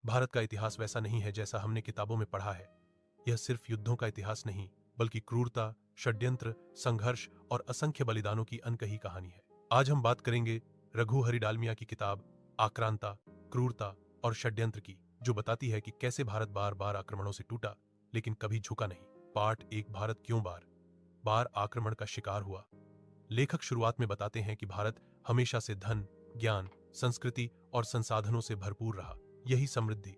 भारत का इतिहास वैसा नहीं है जैसा हमने किताबों में पढ़ा है। यह सिर्फ युद्धों का इतिहास नहीं, बल्कि क्रूरता, षड्यंत्र, संघर्ष और असंख्य बलिदानों की अनकही कहानी है। आज हम बात करेंगे रघु हरि डालमिया की किताब आक्रांता, क्रूरता और षड्यंत्र की, जो बताती है कि कैसे भारत बार बार आक्रमणों से टूटा लेकिन कभी झुका नहीं। पार्ट एक, भारत क्यों बार बार आक्रमण का शिकार हुआ। लेखक शुरुआत में बताते हैं कि भारत हमेशा से धन, ज्ञान, संस्कृति और संसाधनों से भरपूर रहा। यही समृद्धि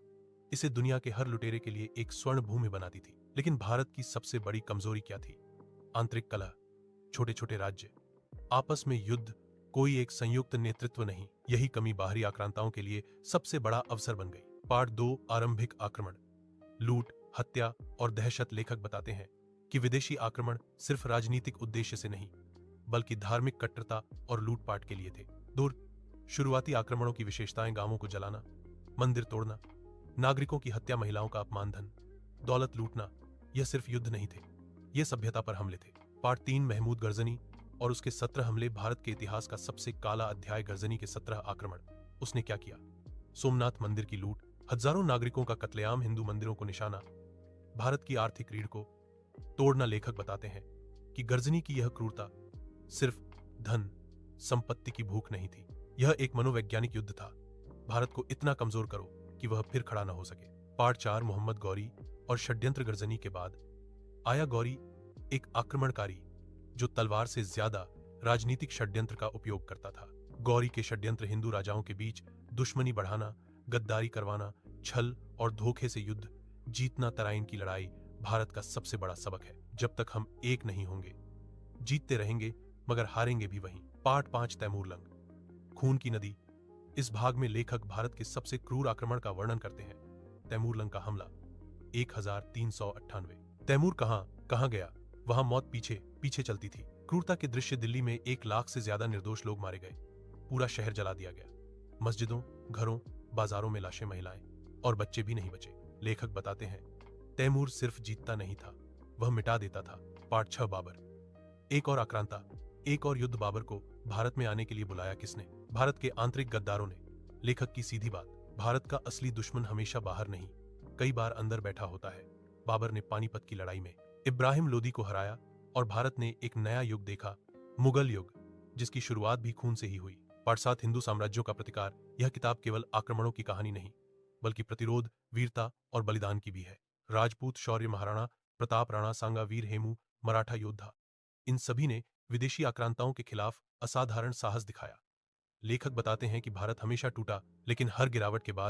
इसे दुनिया के हर लुटेरे के लिए एक स्वर्ण भूमि बनाती थी। लेकिन भारत की सबसे बड़ी कमजोरी क्या थी? आंतरिक कलह, छोटे छोटे राज्य, आपस में युद्ध, कोई एक संयुक्त नेतृत्व नहीं। यही कमी बाहरी आक्रांताओं के लिए सबसे बड़ा अवसर बन गई। पार्ट दो, आरंभिक आक्रमण, लूट, हत्या और दहशत। लेखक बताते हैं कि विदेशी आक्रमण सिर्फ राजनीतिक उद्देश्य से नहीं, बल्कि धार्मिक कट्टरता और लूटपाट के लिए थे। दूर शुरुआती आक्रमणों की विशेषताएं: गांवों को जलाना, मंदिर तोड़ना, नागरिकों की हत्या, महिलाओं का अपमान, धन दौलत लूटना। यह सिर्फ युद्ध नहीं थे, यह सभ्यता पर हमले थे। पार्ट तीन, महमूद गजनी और उसके 17 हमले। भारत के इतिहास का सबसे काला अध्याय, गजनी के 17 आक्रमण। उसने क्या किया? सोमनाथ मंदिर की लूट, हजारों नागरिकों का कत्लेआम, हिंदू मंदिरों को निशाना, भारत की आर्थिक रीढ़ को तोड़ना। लेखक बताते हैं कि गजनी की यह क्रूरता सिर्फ धन संपत्ति की भूख नहीं थी, यह एक मनोवैज्ञानिक युद्ध था। भारत को इतना कमजोर करो कि वह फिर खड़ा न हो सके। पार्ट चार, मोहम्मद गौरी और षड्यंत्र। गजनी के बाद आया गौरी, एक आक्रमणकारी जो तलवार से ज्यादा राजनीतिक षड्यंत्र का उपयोग करता था। गौरी के षड्यंत्र हिंदू राजाओं के बीच दुश्मनी बढ़ाना, गद्दारी करवाना, छल और धोखे से युद्ध जीतना। तराइन की लड़ाई भारत का सबसे बड़ा सबक है। जब तक हम एक नहीं होंगे, जीतते रहेंगे मगर हारेंगे भी वहीं। पार्ट पांच, तैमूर लंग, खून की नदी। इस भाग में लेखक भारत के सबसे क्रूर आक्रमण का वर्णन करते हैं। तैमूर लंग का हमला 1398। तैमूर कहां गया, वहां मौत पीछे पीछे चलती थी। क्रूरता के दृश्य, दिल्ली में 1 लाख से ज्यादा निर्दोष लोग मारे गए, पूरा शहर जला दिया गया, मस्जिदों, घरों, बाजारों में लाशें, महिलाएं और बच्चे भी नहीं बचे। लेखक बताते हैं तैमूर सिर्फ जीतता नहीं था, वह मिटा देता था। पार्ट 6, बाबर, एक और आक्रांता, एक और युद्ध। बाबर को भारत में आने के लिए बुलाया किसने? भारत के आंतरिक गद्दारों ने। लेखक की सीधी बात, भारत का असली दुश्मन हमेशा बाहर नहीं, कई बार अंदर बैठा होता है। बाबर ने पानीपत की लड़ाई में इब्राहिम लोदी को हराया और भारत ने एक नया युग देखा, मुगल युग, जिसकी शुरुआत भी खून से ही हुई। पार्ट 7, हिंदू साम्राज्यों का प्रतिकार। यह किताब केवल आक्रमणों की कहानी नहीं, बल्कि प्रतिरोध, वीरता और बलिदान की भी है। राजपूत शौर्य, महाराणा प्रताप, राणा सांगा, वीर हेमू, मराठा योद्धा, इन सभी ने विदेशी आक्रांताओं के खिलाफ असाधारण साहस दिखाया। लेखक बताते हैं कि भारत हमेशा टूटा, लेकिन हर गिरावट के बाद